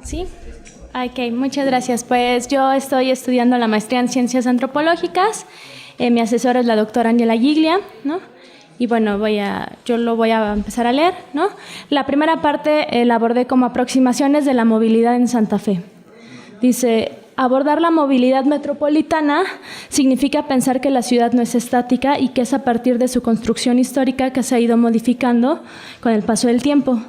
Sí. Ok, muchas gracias. Pues yo estoy estudiando la maestría en Ciencias Antropológicas. Mi asesora es la doctora Ángela Giglia, ¿no? Y bueno, yo lo voy a empezar a leer, ¿no? La primera parte la abordé como aproximaciones de la movilidad en Santa Fe. Dice: abordar la movilidad metropolitana significa pensar que la ciudad no es estática y que es a partir de su construcción histórica que se ha ido modificando con el paso del tiempo.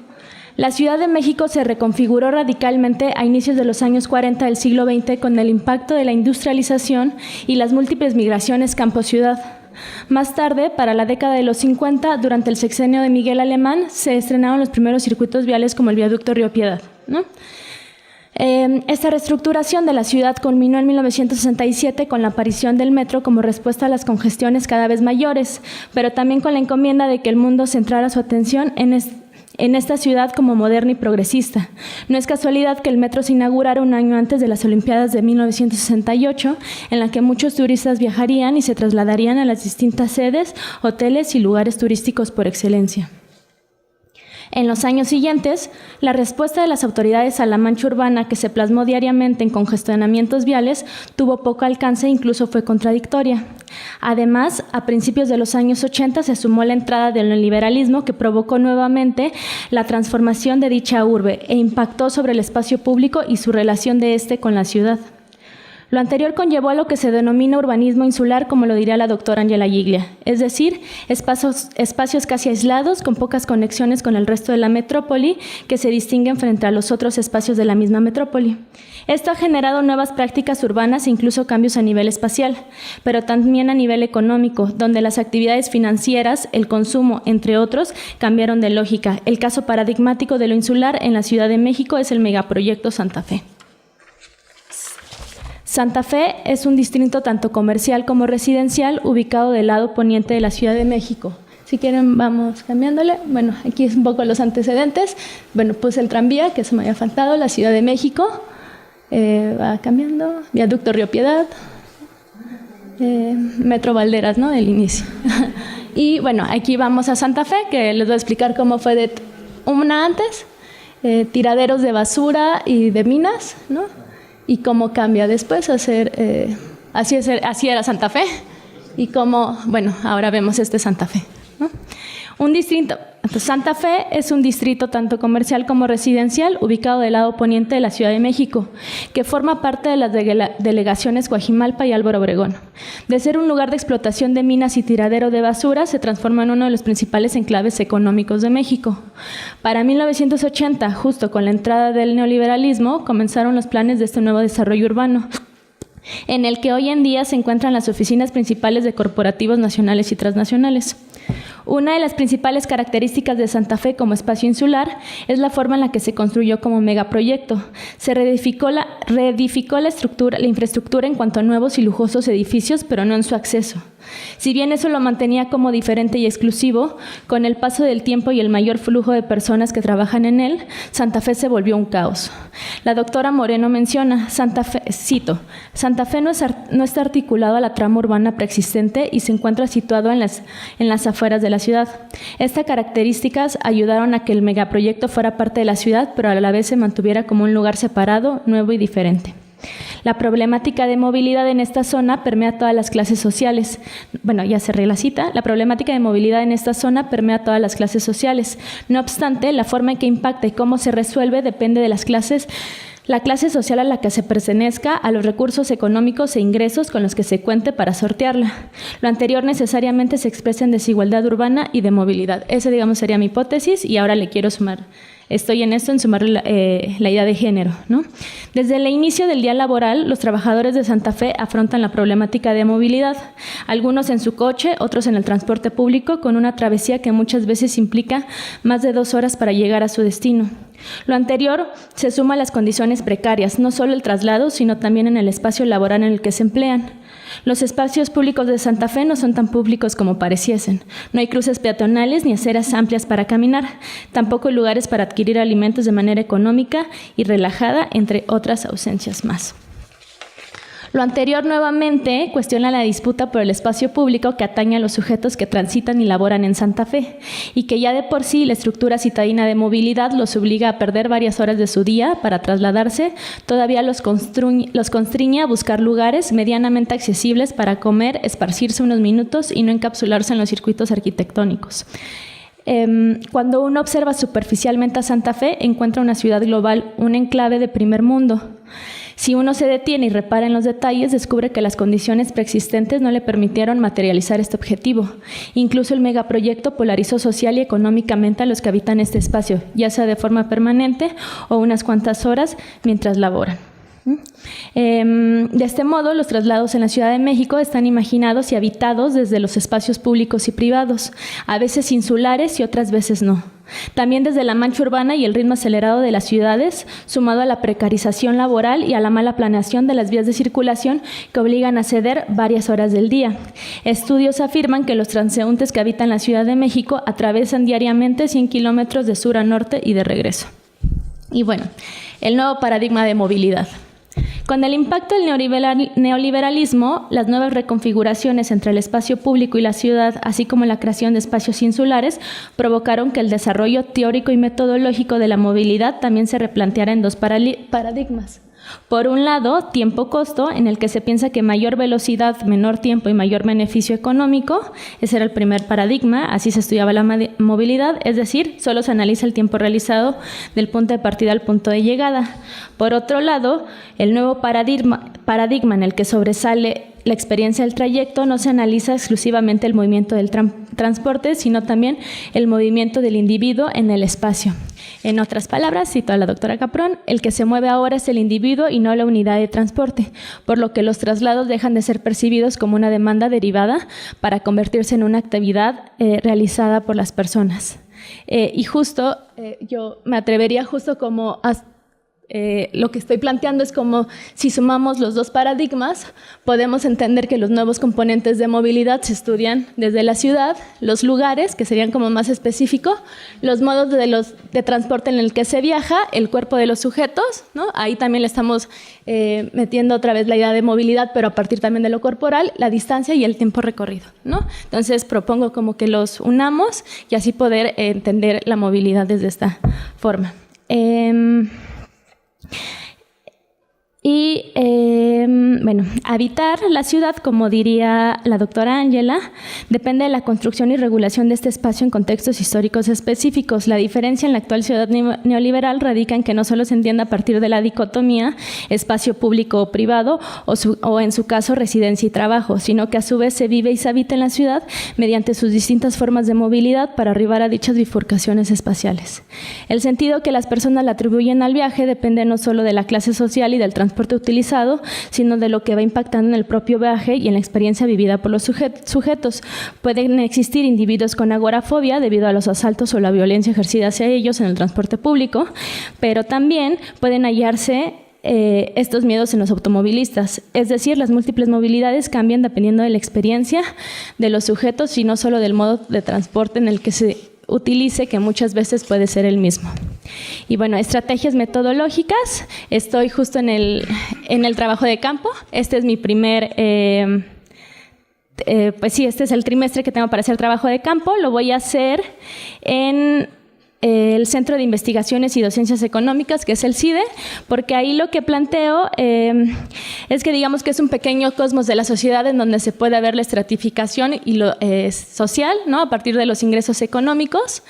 La Ciudad de México se reconfiguró radicalmente a inicios de los años 40 del siglo XX con el impacto de la industrialización y las múltiples migraciones campo-ciudad. Más tarde, para la década de los 50, durante el sexenio de Miguel Alemán, se estrenaron los primeros circuitos viales como el viaducto Río Piedad, ¿no? Esta reestructuración de la ciudad culminó en 1967 con la aparición del metro como respuesta a las congestiones cada vez mayores, pero también con la encomienda de que el mundo centrara su atención en esta ciudad como moderna y progresista. No es casualidad que el metro se inaugurara un año antes de las Olimpiadas de 1968, en la que muchos turistas viajarían y se trasladarían a las distintas sedes, hoteles y lugares turísticos por excelencia. En los años siguientes, la respuesta de las autoridades a la mancha urbana, que se plasmó diariamente en congestionamientos viales, tuvo poco alcance e incluso fue contradictoria. Además, a principios de los años 80 se sumó la entrada del neoliberalismo, que provocó nuevamente la transformación de dicha urbe e impactó sobre el espacio público y su relación de este con la ciudad. Lo anterior conllevó a lo que se denomina urbanismo insular, como lo diría la doctora Ángela Giglia, es decir, espacios casi aislados, con pocas conexiones con el resto de la metrópoli, que se distinguen frente a los otros espacios de la misma metrópoli. Esto ha generado nuevas prácticas urbanas e incluso cambios a nivel espacial, pero también a nivel económico, donde las actividades financieras, el consumo, entre otros, cambiaron de lógica. El caso paradigmático de lo insular en la Ciudad de México es el megaproyecto Santa Fe. Santa Fe es un distrito tanto comercial como residencial ubicado del lado poniente de la Ciudad de México. Si quieren, vamos cambiándole. Bueno, aquí es un poco los antecedentes. Bueno, puse el tranvía, que se me había faltado, la Ciudad de México. Va cambiando. Viaducto Río Piedad. Metro Valderas, ¿no? El inicio. Y bueno, aquí vamos a Santa Fe, que les voy a explicar cómo fue de una antes. Tiraderos de basura y de minas, ¿no? Y cómo cambia después a ser, así era Santa Fe, y cómo, bueno, ahora vemos Santa Fe, ¿no? Santa Fe es un distrito tanto comercial como residencial ubicado del lado poniente de la Ciudad de México, que forma parte de las delegaciones Coajimalpa y Álvaro Obregón. De ser un lugar de explotación de minas y tiradero de basura, se transforma en uno de los principales enclaves económicos de México. Para 1980, justo con la entrada del neoliberalismo, comenzaron los planes de este nuevo desarrollo urbano, en el que hoy en día se encuentran las oficinas principales de corporativos nacionales y transnacionales. Una de las principales características de Santa Fe como espacio insular es la forma en la que se construyó como megaproyecto. Se reedificó la infraestructura en cuanto a nuevos y lujosos edificios, pero no en su acceso. Si bien eso lo mantenía como diferente y exclusivo, con el paso del tiempo y el mayor flujo de personas que trabajan en él, Santa Fe se volvió un caos. La doctora Moreno menciona, cito, Santa Fe no está articulado a la trama urbana preexistente y se encuentra situado en las afueras de la ciudad. Estas características ayudaron a que el megaproyecto fuera parte de la ciudad, pero a la vez se mantuviera como un lugar separado, nuevo y diferente. La problemática de movilidad en esta zona permea todas las clases sociales. Bueno, ya cerré la cita. La problemática de movilidad en esta zona permea todas las clases sociales. No obstante, la forma en que impacta y cómo se resuelve depende de las clases, la clase social a la que se pertenezca, a los recursos económicos e ingresos con los que se cuente para sortearla. Lo anterior necesariamente se expresa en desigualdad urbana y de movilidad. Esa, digamos, sería mi hipótesis, y ahora le quiero sumar. Estoy en esto, en sumarle la idea de género, ¿no? Desde el inicio del día laboral, los trabajadores de Santa Fe afrontan la problemática de movilidad, algunos en su coche, otros en el transporte público, con una travesía que muchas veces implica más de 2 horas para llegar a su destino. Lo anterior se suma a las condiciones precarias, no solo el traslado, sino también en el espacio laboral en el que se emplean. Los espacios públicos de Santa Fe no son tan públicos como pareciesen. No hay cruces peatonales ni aceras amplias para caminar. Tampoco hay lugares para adquirir alimentos de manera económica y relajada, entre otras ausencias más. Lo anterior nuevamente cuestiona la disputa por el espacio público que atañe a los sujetos que transitan y laboran en Santa Fe, y que ya de por sí la estructura citadina de movilidad los obliga a perder varias horas de su día para trasladarse, todavía los constriñe a buscar lugares medianamente accesibles para comer, esparcirse unos minutos y no encapsularse en los circuitos arquitectónicos. Cuando uno observa superficialmente a Santa Fe, encuentra una ciudad global, un enclave de primer mundo. Si uno se detiene y repara en los detalles, descubre que las condiciones preexistentes no le permitieron materializar este objetivo. Incluso el megaproyecto polarizó social y económicamente a los que habitan este espacio, ya sea de forma permanente o unas cuantas horas mientras laboran. De este modo, los traslados en la Ciudad de México están imaginados y habitados desde los espacios públicos y privados, a veces insulares y otras veces no. También desde la mancha urbana y el ritmo acelerado de las ciudades, sumado a la precarización laboral y a la mala planeación de las vías de circulación que obligan a ceder varias horas del día. Estudios afirman que los transeúntes que habitan la Ciudad de México atravesan diariamente 100 kilómetros de sur a norte y de regreso. Y bueno, el nuevo paradigma de movilidad. Con el impacto del neoliberalismo, las nuevas reconfiguraciones entre el espacio público y la ciudad, así como la creación de espacios insulares, provocaron que el desarrollo teórico y metodológico de la movilidad también se replanteara en dos paradigmas. Por un lado, tiempo-costo, en el que se piensa que mayor velocidad, menor tiempo y mayor beneficio económico. Ese era el primer paradigma, así se estudiaba la movilidad, es decir, solo se analiza el tiempo realizado del punto de partida al punto de llegada. Por otro lado, el nuevo paradigma en el que sobresale la experiencia del trayecto, no se analiza exclusivamente el movimiento del transporte, sino también el movimiento del individuo en el espacio. En otras palabras, cito a la doctora Caprón, el que se mueve ahora es el individuo y no la unidad de transporte, por lo que los traslados dejan de ser percibidos como una demanda derivada para convertirse en una actividad realizada por las personas. Y justo, yo me atrevería justo como lo que estoy planteando es como si sumamos los dos paradigmas, podemos entender que los nuevos componentes de movilidad se estudian desde la ciudad, los lugares, que serían como más específico, los modos de transporte en el que se viaja, el cuerpo de los sujetos, ¿no? Ahí también le estamos metiendo otra vez la idea de movilidad, pero a partir también de lo corporal, la distancia y el tiempo recorrido, ¿no? Entonces propongo como que los unamos y así poder entender la movilidad desde esta forma. Bueno, habitar la ciudad, como diría la doctora Ángela, depende de la construcción y regulación de este espacio en contextos históricos específicos. La diferencia en la actual ciudad neoliberal radica en que no solo se entiende a partir de la dicotomía espacio público o privado, o en su caso residencia y trabajo, sino que a su vez se vive y se habita en la ciudad mediante sus distintas formas de movilidad para arribar a dichas bifurcaciones espaciales. El sentido que las personas le atribuyen al viaje depende no solo de la clase social y del transporte utilizado, sino de lo que va impactando en el propio viaje y en la experiencia vivida por los sujetos. Pueden existir individuos con agorafobia debido a los asaltos o la violencia ejercida hacia ellos en el transporte público, pero también pueden hallarse estos miedos en los automovilistas, es decir, las múltiples movilidades cambian dependiendo de la experiencia de los sujetos y no solo del modo de transporte en el que se utilice, que muchas veces puede ser el mismo. Y bueno, estrategias metodológicas, estoy justo en el trabajo de campo, este es mi primer, pues sí, este es el trimestre que tengo para hacer trabajo de campo, lo voy a hacer en el Centro de Investigaciones y Docencias Económicas, que es el CIDE, porque ahí lo que planteo es que digamos que es un pequeño cosmos de la sociedad en donde se puede ver la estratificación y lo social, ¿no? A partir de los ingresos económicos,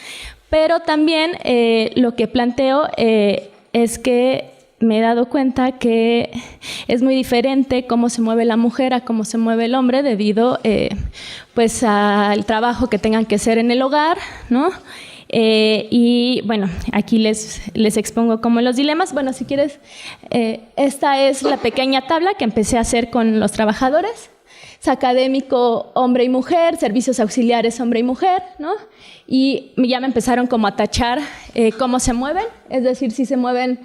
pero también lo que planteo es que me he dado cuenta que es muy diferente cómo se mueve la mujer a cómo se mueve el hombre debido pues al trabajo que tengan que hacer en el hogar, ¿no? Y bueno, aquí les expongo como los dilemas. Bueno, si quieres, esta es la pequeña tabla que empecé a hacer con los trabajadores. Es académico hombre y mujer, servicios auxiliares hombre y mujer, ¿no? Y ya me empezaron como a tachar cómo se mueven, es decir, si se mueven,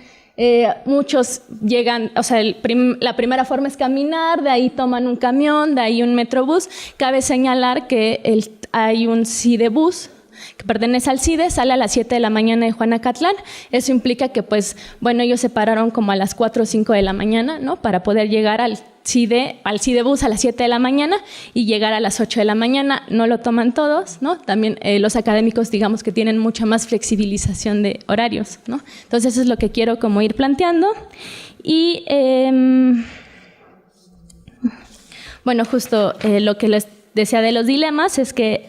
muchos llegan, o sea, la primera forma es caminar, de ahí toman un camión, de ahí un metrobús. Cabe señalar que hay un CIDEBús que pertenece al CIDE, sale a las 7 de la mañana de Juanacatlán. Eso implica que, pues, bueno, ellos se pararon como a las 4 o 5 de la mañana, ¿no? Para poder llegar al al CIDE bus a las 7 de la mañana y llegar a las 8 de la mañana. No lo toman todos, ¿no? También los académicos, digamos que tienen mucha más flexibilización de horarios, ¿no? Entonces, eso es lo que quiero como ir planteando. Y, bueno, justo lo que les decía de los dilemas es que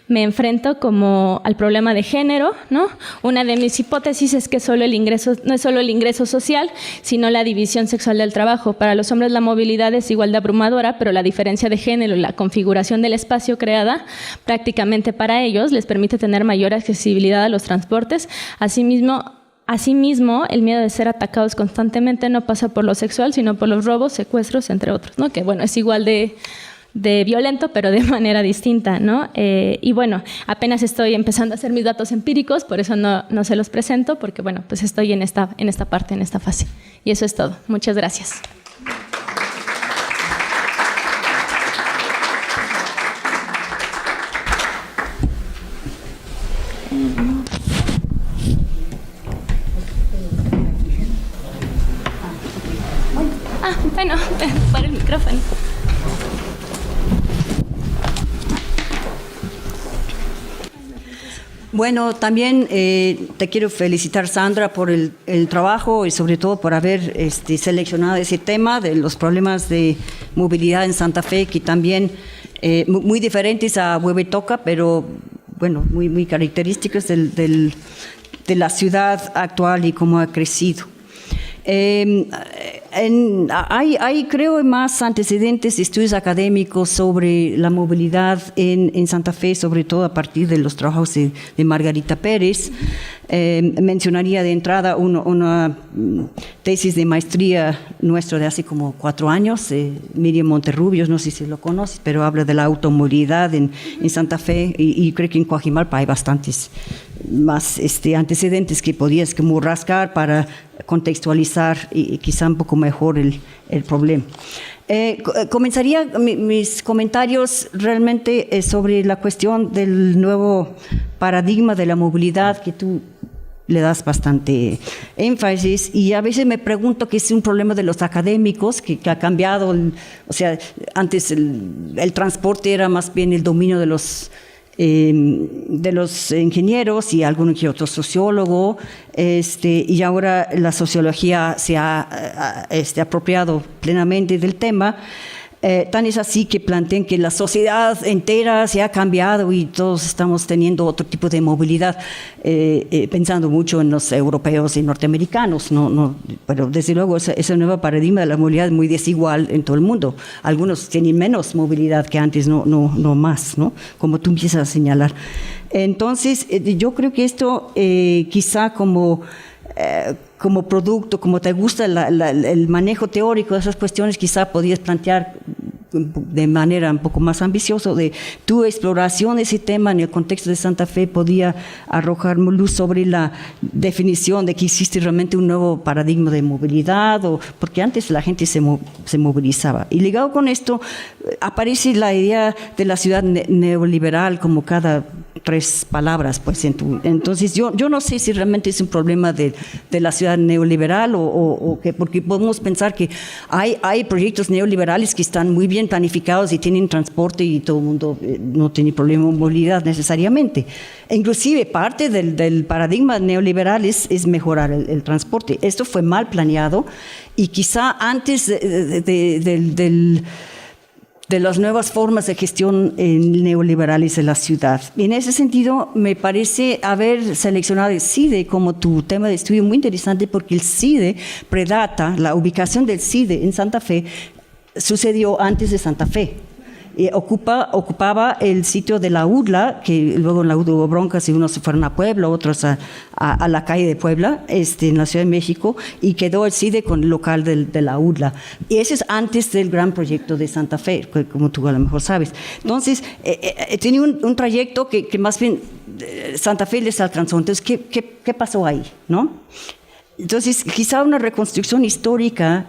me enfrento como al problema de género, ¿no? Una de mis hipótesis es que no es solo el ingreso social, sino la división sexual del trabajo. Para los hombres la movilidad es igual de abrumadora, pero la diferencia de género y la configuración del espacio creada prácticamente para ellos les permite tener mayor accesibilidad a los transportes. Asimismo, el miedo de ser atacados constantemente no pasa por lo sexual, sino por los robos, secuestros, entre otros, ¿no? Que bueno, es igual de violento, pero de manera distinta, ¿no? Y bueno, apenas estoy empezando a hacer mis datos empíricos, por eso no se los presento, porque bueno, pues estoy en esta parte, en esta fase. Y eso es todo. Muchas gracias. Bueno, para el micrófono. Bueno, también te quiero felicitar, Sandra, por el trabajo y sobre todo por haber seleccionado ese tema de los problemas de movilidad en Santa Fe, que también muy diferentes a Huehuetoca, pero bueno, muy característicos de la ciudad actual y cómo ha crecido. Hay, creo, más antecedentes de estudios académicos sobre la movilidad en Santa Fe, sobre todo a partir de los trabajos de Margarita Pérez. Mencionaría de entrada una tesis de maestría nuestra de hace como 4 años, Miriam Monterrubios, no sé si lo conoces, pero habla de la automovilidad en Santa Fe y creo que en Coajimalpa hay bastantes más antecedentes que podías como rascar para contextualizar y quizá un poco mejor el problema. Comenzaría mis comentarios realmente sobre la cuestión del nuevo paradigma de la movilidad que tú le das bastante énfasis, y a veces me pregunto que es un problema de los académicos que ha cambiado, o sea, antes el transporte era más bien el dominio de los ingenieros y algún que otro sociólogo, y ahora la sociología se ha apropiado plenamente del tema. Tan es así que plantean que la sociedad entera se ha cambiado y todos estamos teniendo otro tipo de movilidad, pensando mucho en los europeos y norteamericanos, pero desde luego ese nuevo paradigma de la movilidad es muy desigual en todo el mundo. Algunos tienen menos movilidad que antes, no más, ¿no? Como tú empiezas a señalar. Entonces, yo creo que esto quizá como producto, como te gusta el manejo teórico de esas cuestiones, quizá podías plantear de manera un poco más ambiciosa de tu exploración de ese tema en el contexto de Santa Fe podía arrojar luz sobre la definición de que existe realmente un nuevo paradigma de movilidad, porque antes la gente se movilizaba. Y ligado con esto aparece la idea de la ciudad neoliberal como cada 3 palabras, pues. Entonces yo no sé si realmente es un problema de la ciudad neoliberal o que, porque podemos pensar que hay proyectos neoliberales que están muy bien planificados y tienen transporte y todo el mundo no tiene problema de movilidad necesariamente. Inclusive parte del paradigma neoliberal es mejorar el transporte. Esto fue mal planeado y quizá antes de las nuevas formas de gestión neoliberales de la ciudad. Y en ese sentido, me parece haber seleccionado el CIDE como tu tema de estudio muy interesante, porque el CIDE predata, la ubicación del CIDE en Santa Fe sucedió antes de Santa Fe. Ocupaba el sitio de la UDLA, que luego en la UDLA hubo broncas y unos se fueron a Puebla, otros a la calle de Puebla, en la Ciudad de México, y quedó el CIDE con el local de la UDLA. Y ese es antes del gran proyecto de Santa Fe, como tú a lo mejor sabes. Entonces, tenía un trayecto que más bien Santa Fe les alcanzó. Entonces, ¿qué pasó ahí, no? Entonces, quizá una reconstrucción histórica,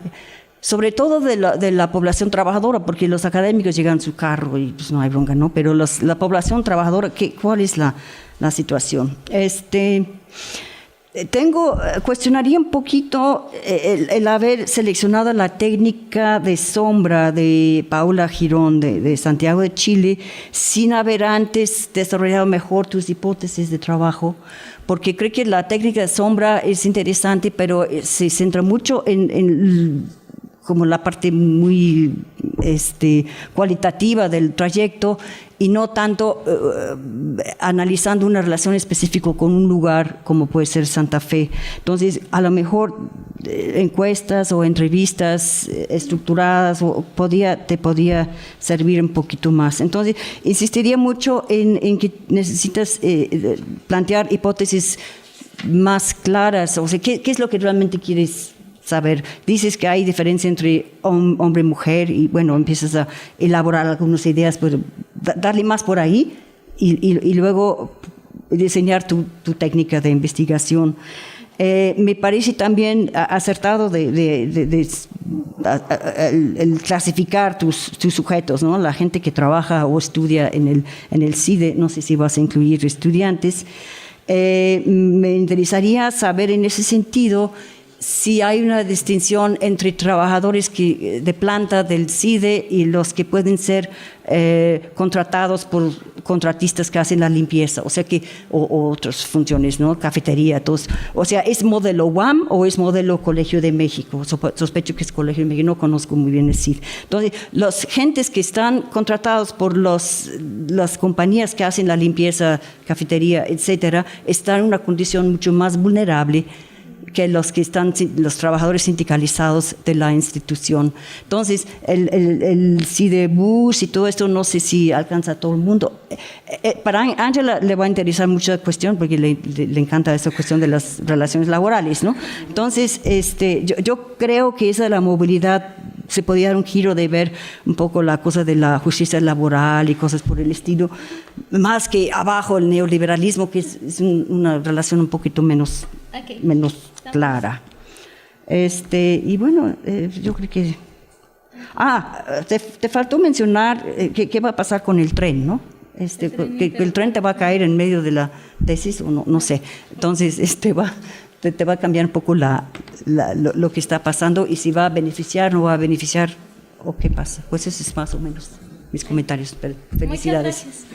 sobre todo de la población trabajadora, porque los académicos llegan en su carro y pues no hay bronca, ¿no? Pero la población trabajadora, ¿cuál es la situación? Cuestionaría un poquito el haber seleccionado la técnica de sombra de Paula Girón de Santiago de Chile sin haber antes desarrollado mejor tus hipótesis de trabajo, porque creo que la técnica de sombra es interesante, pero se centra mucho en como la parte muy cualitativa del trayecto y no tanto analizando una relación específica con un lugar como puede ser Santa Fe. Entonces, a lo mejor encuestas o entrevistas estructuradas te podía servir un poquito más. Entonces, insistiría mucho en que necesitas plantear hipótesis más claras, o sea, ¿qué es lo que realmente quieres saber? Dices que hay diferencia entre hombre y mujer y bueno, empiezas a elaborar algunas ideas, pero darle más por ahí y luego diseñar tu técnica de investigación. Me parece también acertado el clasificar tus sujetos, ¿no? La gente que trabaja o estudia en el CIDE, no sé si vas a incluir estudiantes. Me interesaría saber en ese sentido si hay una distinción entre trabajadores de planta del CIDE y los que pueden ser contratados por contratistas que hacen la limpieza, o sea o otras funciones, ¿no? Cafetería, todos. O sea, ¿es modelo UAM o es modelo Colegio de México? Sospecho que es Colegio de México, no conozco muy bien el CIDE. Entonces, los gentes que están contratados por las compañías que hacen la limpieza, cafetería, etcétera, están en una condición mucho más vulnerable que los trabajadores sindicalizados de la institución. Entonces, el CIDEBUS y todo esto, no sé si alcanza a todo el mundo. Para Ángela le va a interesar mucho la cuestión, porque le encanta esa cuestión de las relaciones laborales, ¿no? Entonces, yo creo que esa de la movilidad se podía dar un giro de ver un poco la cosa de la justicia laboral y cosas por el estilo, más que abajo el neoliberalismo, que es una relación un poquito menos clara. Y bueno, yo creo que... te faltó mencionar qué va a pasar con el tren, ¿no? Que el tren te va a caer en medio de la tesis, o no sé. Entonces, te va a cambiar un poco lo que está pasando y si va a beneficiar, no va a beneficiar, o qué pasa. Pues eso es más o menos mis comentarios. Felicidades. Muchas gracias.